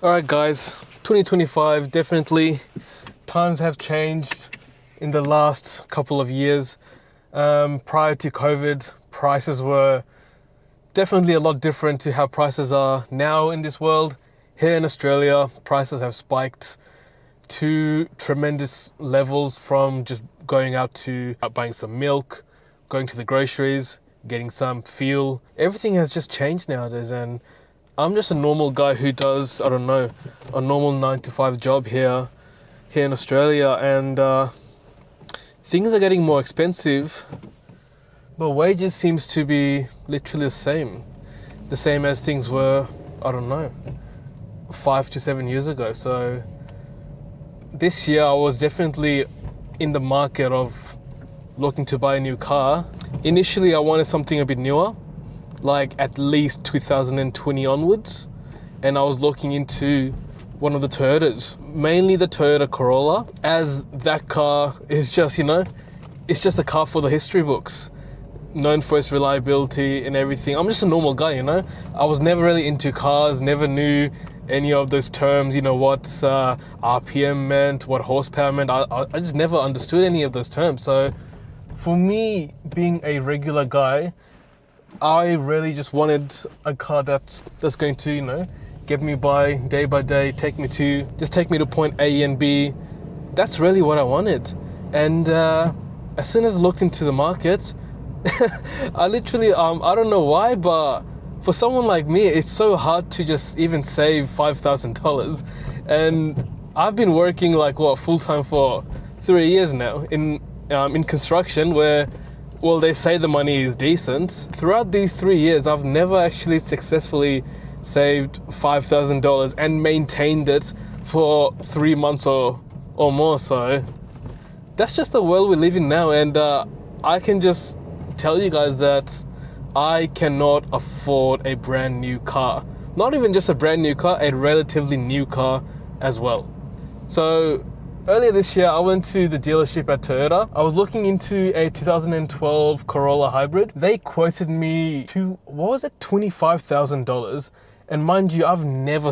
All right, guys, 2025, definitely times have changed in the last couple of years. Prior to COVID, prices were definitely a lot different to how prices are now in this world. Here in Australia, prices have spiked to tremendous levels, from just going out to buying some milk, going to the groceries, getting some fuel. Everything has just changed nowadays, and I'm just a normal guy who does, I don't know, a normal 9 to 5 job here in Australia, and things are getting more expensive, but wages seems to be literally the same as things were, I don't know, 5 to 7 years ago. So this year I was definitely in the market of looking to buy a new car. Initially I wanted something a bit newer, like at least 2020 onwards, and I was looking into one of the Toyotas, mainly the Toyota Corolla, as that car is just, it's just a car for the history books, known for its reliability and everything. I'm just a normal guy, I was never really into cars, never knew any of those terms, what RPM meant, what horsepower meant. I just never understood any of those terms. So for me, being a regular guy, I really just wanted a car that's going to, get me by day, take me to point A and B. That's really what I wanted. And as soon as I looked into the market, I literally, I don't know why, but for someone like me, it's so hard to just even save $5,000. And I've been working full-time for 3 years now in construction, where, well, they say the money is decent. Throughout these 3 years, I've never actually successfully saved $5,000 and maintained it for 3 months or more. So that's just the world we live in now. And I can just tell you guys that I cannot afford a brand new car. Not even just a brand new car, a relatively new car as well. So earlier this year, I went to the dealership at Toyota. I was looking into a 2012 Corolla Hybrid. They quoted me to, $25,000. And mind you, I've never,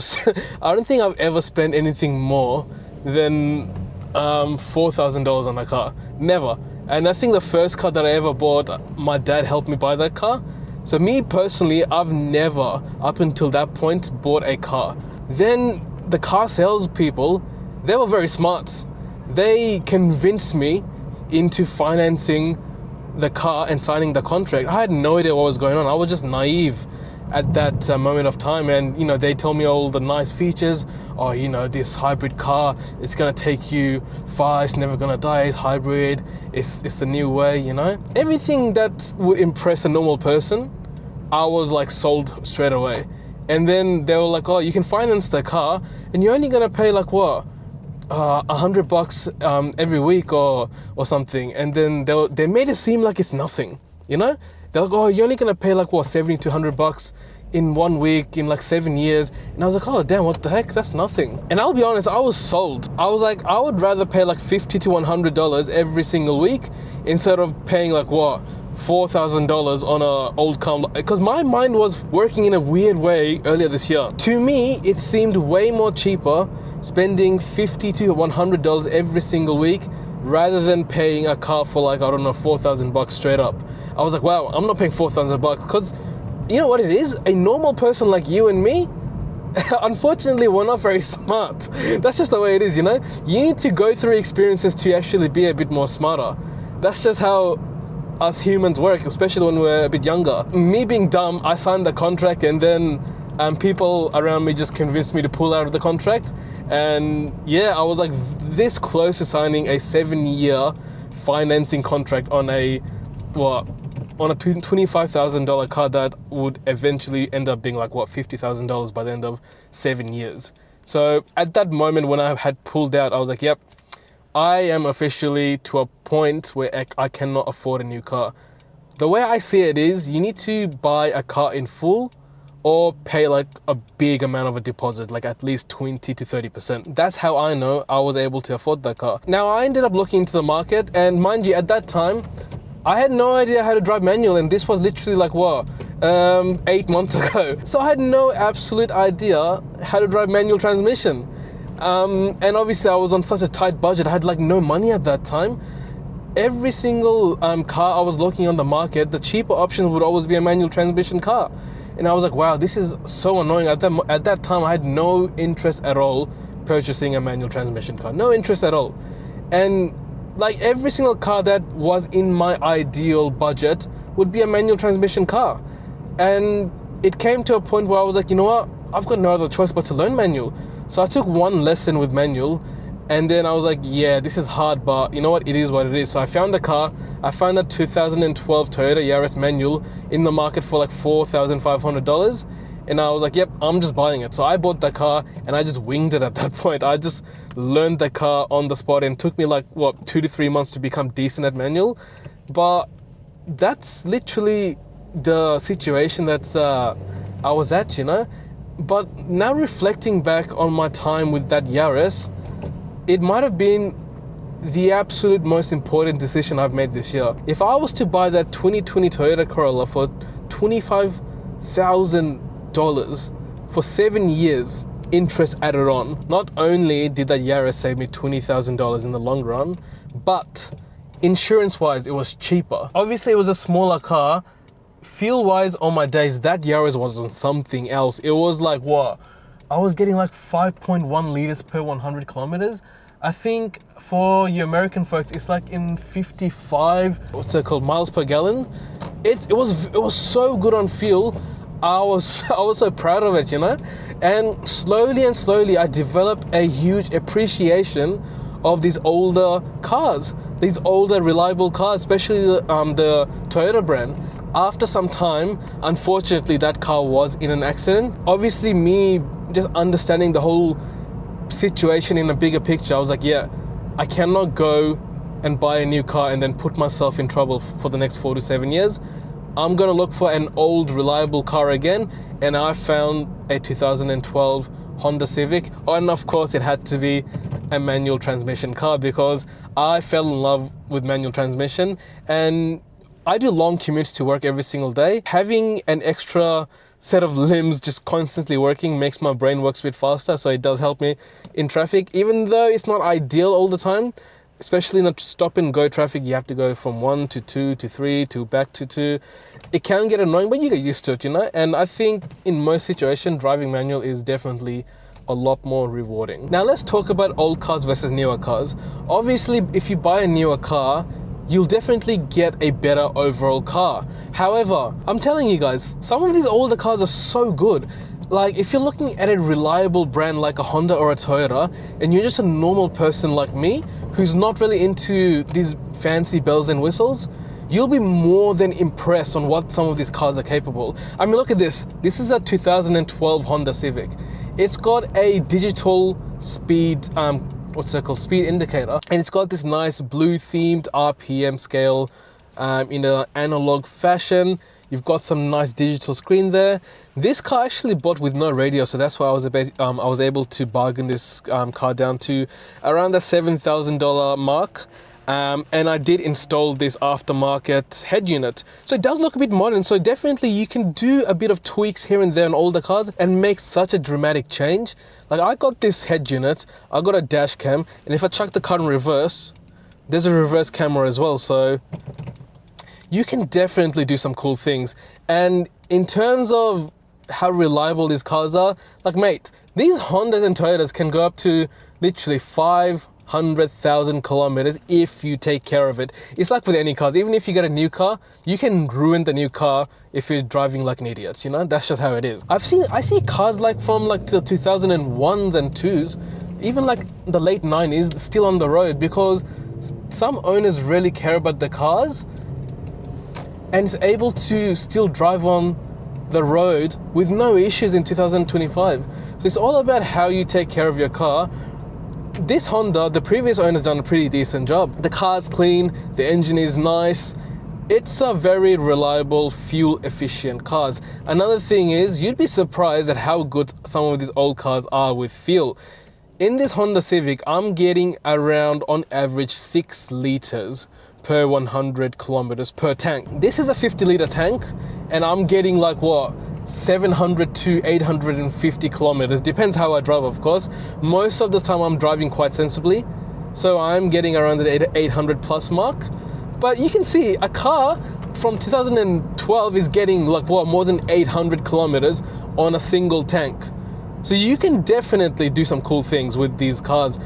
I don't think I've ever spent anything more than $4,000 on a car. Never. And I think the first car that I ever bought, my dad helped me buy that car. So me personally, I've never, up until that point, bought a car. Then the car salespeople, they were very smart. They convinced me into financing the car and signing the contract. I had no idea what was going on. I was just naive at that moment of time. And, they tell me all the nice features. Oh, this hybrid car, it's going to take you far. It's never going to die. It's hybrid. It's the new way, Everything that would impress a normal person, I was sold straight away. And then they were like, oh, you can finance the car and you're only going to pay $100 every week or something. And then they made it seem like it's nothing, They're like, oh, you're only gonna pay $70 to $100 in 1 week in 7 years. And I was like, oh damn, what the heck? That's nothing. And I'll be honest, I was sold. I was like, I would rather pay $50 to $100 every single week instead of paying $4,000 on a old car. Because my mind was working in a weird way earlier this year. To me, it seemed way more cheaper spending $50 to $100 every single week rather than paying a car for $4,000 straight up. I was like, wow, I'm not paying $4,000 because you know what it is? A normal person like you and me, unfortunately, we're not very smart. That's just the way it is, You need to go through experiences to actually be a bit more smarter. That's just how us humans work, especially when we're a bit younger. Me being dumb, I signed the contract, and then people around me just convinced me to pull out of the contract. And yeah, I was this close to signing a 7-year financing contract on a $25,000 car that would eventually end up being $50,000 by the end of 7 years. So at that moment when I had pulled out, I was like, yep, I am officially to a point where I cannot afford a new car. The way I see it is, you need to buy a car in full or pay a big amount of a deposit, at least 20 to 30%. That's how I know I was able to afford that car. Now I ended up looking into the market, and mind you, at that time, I had no idea how to drive manual, and this was literally 8 months ago. So I had no absolute idea how to drive manual transmission. And obviously I was on such a tight budget. I had like no money at that time. Every single car I was looking on the market, the cheaper option would always be a manual transmission car. And I was like, wow, this is so annoying. At that time, I had no interest at all purchasing a manual transmission car. No interest at all. And like every single car that was in my ideal budget would be a manual transmission car. And it came to a point where I was like, you know what? I've got no other choice but to learn manual. So I took one lesson with manual, and then I was like, yeah, this is hard, but you know what? It is what it is. So I found a car. I found a 2012 Toyota Yaris manual in the market for like $4,500. And I was like, yep, I'm just buying it. So I bought the car and I just winged it at that point. I just learned the car on the spot, and it took me like, 2 to 3 months to become decent at manual. But that's literally the situation that I was at, you know? But now reflecting back on my time with that Yaris, it might have been the absolute most important decision I've made this year. If I was to buy that 2020 Toyota Corolla for $25,000 for 7 years, interest added on, not only did that Yaris save me $20,000 in the long run, but insurance-wise, it was cheaper. Obviously, it was a smaller car. Fuel-wise, on my days, that Yaris was on something else. It was like, what? I was getting like 5.1 liters per 100 kilometers. I think for you American folks, it's like in 55, miles per gallon. It was so good on fuel. I was so proud of it, you know? And slowly I developed a huge appreciation of these older cars, these older reliable cars, especially the Toyota brand. After some time, unfortunately, that car was in an accident. Obviously, me just understanding the whole situation in a bigger picture, I was like, yeah, I cannot go and buy a new car and then put myself in trouble for the next 4 to 7 years. I'm gonna look for an old reliable car again, and I found a 2012 Honda Civic, and of course it had to be a manual transmission car because I fell in love with manual transmission. And I do long commutes to work every single day. Having an extra set of limbs just constantly working makes my brain work a bit faster, so it does help me in traffic, even though it's not ideal all the time. Especially in the stop and go traffic, you have to go from 1 to 2 to 3 to back to 2. It can get annoying, but you get used to it, you know? And I think in most situations, driving manual is definitely a lot more rewarding. Now let's talk about old cars versus newer cars. Obviously, if you buy a newer car, you'll definitely get a better overall car. However, I'm telling you guys, some of these older cars are so good. Like, if you're looking at a reliable brand like a Honda or a Toyota, and you're just a normal person like me, who's not really into these fancy bells and whistles, you'll be more than impressed on what some of these cars are capable. I mean, look at this. This is a 2012 Honda Civic. It's got a digital speed, speed indicator, and it's got this nice blue themed RPM scale in an analog fashion. You've got some nice digital screen there. This car actually bought with no radio, so that's why I was able to bargain this car down to around the $7,000 mark. And I did install this aftermarket head unit. So it does look a bit modern, so definitely you can do a bit of tweaks here and there on older cars and make such a dramatic change. Like, I got this head unit, I got a dash cam, and if I chuck the car in reverse, there's a reverse camera as well, so you can definitely do some cool things. And in terms of how reliable these cars are, like, mate, these Hondas and Toyotas can go up to literally 500,000 kilometers if you take care of it. It's like with any cars. Even if you get a new car, you can ruin the new car if you're driving like an idiot, you know? That's just how it is. I see cars like from like the 2001s and 2s, even like the late 90s, still on the road because some owners really care about the cars and is able to still drive on the road with no issues in 2025. So it's all about how you take care of your car. This Honda, the previous owner's done a pretty decent job. The car's clean, the engine is nice. It's a very reliable, fuel efficient cars. Another thing is, you'd be surprised at how good some of these old cars are with fuel. In this Honda Civic, I'm getting around on average 6 liters per 100 kilometers per tank. This is a 50-liter tank, and I'm getting like what, 700 to 850 kilometers. Depends how I drive, of course. Most of the time I'm driving quite sensibly, so I'm getting around the 800 plus mark. But you can see a car from 2012 is getting like what, more than 800 kilometers on a single tank. So you can definitely do some cool things with these cars.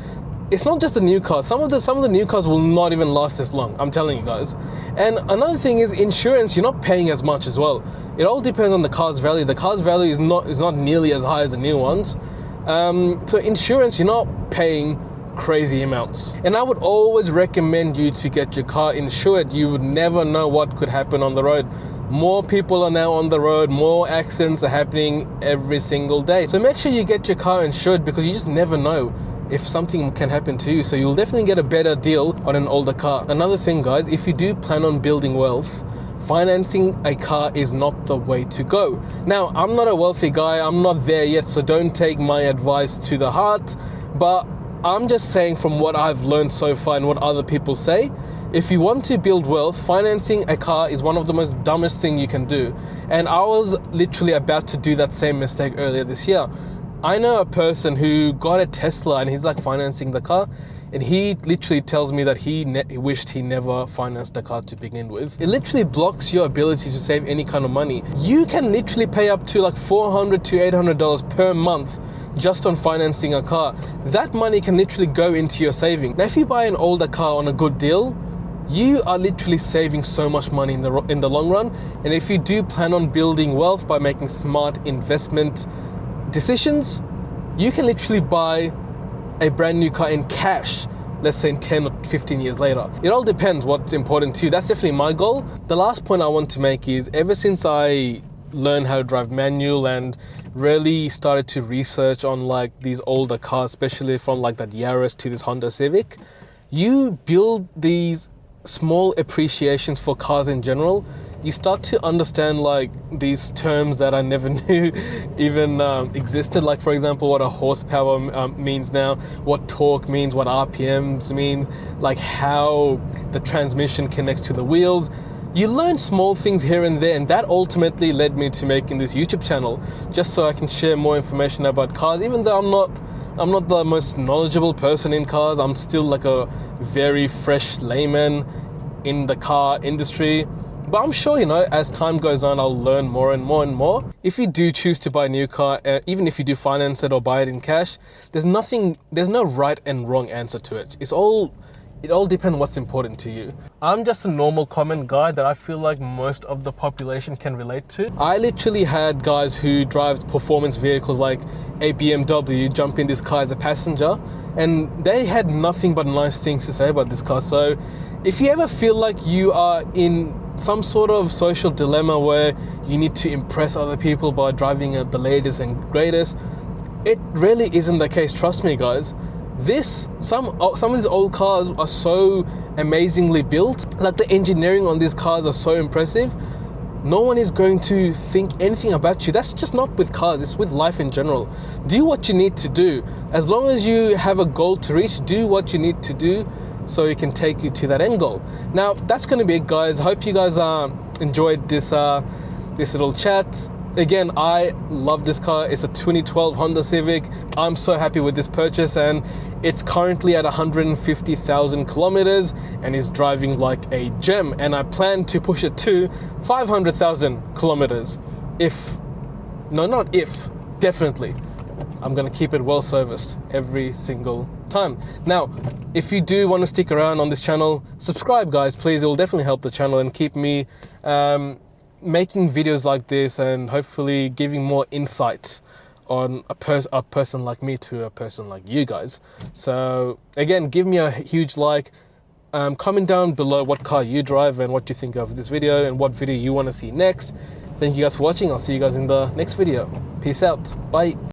It's not just the new cars. Some of the new cars will not even last this long, I'm telling you guys. And another thing is insurance. You're not paying as much as well. It all depends on the car's value. The car's value is not nearly as high as the new ones. So insurance, you're not paying crazy amounts. And I would always recommend you to get your car insured. You would never know what could happen on the road. More people are now on the road, more accidents are happening every single day. So make sure you get your car insured, because you just never know if something can happen to you. So you'll definitely get a better deal on an older car. Another thing, guys, if you do plan on building wealth, financing a car is not the way to go. Now, I'm not a wealthy guy, I'm not there yet, so don't take my advice to the heart, but I'm just saying from what I've learned so far and what other people say, if you want to build wealth, financing a car is one of the most dumbest thing you can do. And I was literally about to do that same mistake earlier this year. I know a person who got a Tesla and he's like financing the car, and he literally tells me that he wished he never financed the car to begin with. It literally blocks your ability to save any kind of money. You can literally pay up to like $400 to $800 per month just on financing a car. That money can literally go into your saving. Now, if you buy an older car on a good deal, you are literally saving so much money in the long run. And if you do plan on building wealth by making smart investment decisions, you can literally buy a brand new car in cash, let's say in 10 or 15 years later. It all depends what's important to you. That's definitely my goal. The last point I want to make is, ever since I learned how to drive manual and really started to research on like these older cars, especially from like that Yaris to this Honda Civic, you build these small appreciations for cars in general. You start to understand like these terms that I never knew even existed. Like, for example, what a horsepower means now, what torque means, what RPMs means, like how the transmission connects to the wheels. You learn small things here and there, and that ultimately led me to making this YouTube channel, just so I can share more information about cars. Even though I'm not the most knowledgeable person in cars, I'm still like a very fresh layman in the car industry. But I'm sure, you know, as time goes on, I'll learn more and more and more. If you do choose to buy a new car, even if you do finance it or buy it in cash, there's no right and wrong answer to it. It all depends what's important to you. I'm just a normal common guy that I feel like most of the population can relate to. I literally had guys who drive performance vehicles like a BMW jump in this car as a passenger, and they had nothing but nice things to say about this car. So if you ever feel like you are in some sort of social dilemma where you need to impress other people by driving the latest and greatest, it really isn't the case. Trust me, guys. Some of these old cars are so amazingly built. Like, the engineering on these cars are so impressive. No one is going to think anything about you. That's just not with cars, it's with life in general. Do what you need to do. As long as you have a goal to reach, do what you need to do so it can take you to that end goal. Now, that's going to be it, guys. I hope you guys enjoyed this little chat. Again, I love this car. It's a 2012 Honda Civic. I'm so happy with this purchase, and it's currently at 150,000 kilometers and is driving like a gem. And I plan to push it to 500,000 kilometers. Definitely. I'm gonna keep it well serviced every single time. Now, if you do want to stick around on this channel, subscribe, guys, please. It will definitely help the channel and keep me making videos like this, and hopefully giving more insight on a person like me to a person like you guys. So again, give me a huge like, comment down below what car you drive and what you think of this video and what video you want to see next. Thank you guys for watching. I'll see you guys in the next video. Peace out. Bye.